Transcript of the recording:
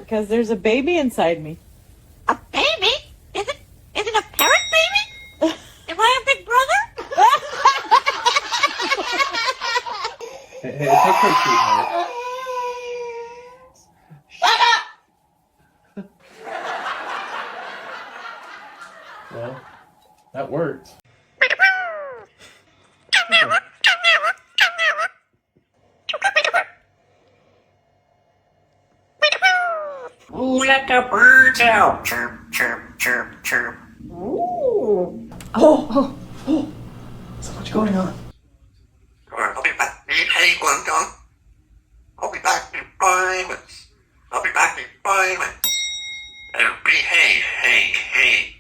because there's a baby inside me. A baby? Is it a parrot baby? Am I a big brother? Hey, it's okay, sweetheart. Well, that worked. Ooh, let the birds out. Chirp, chirp, chirp, chirp. Ooh. Oh! So much going on. I'll be back. Hey, Guangdong. I'll be back in 5 minutes. I'll be back in 5 minutes. Hey, hey, hey.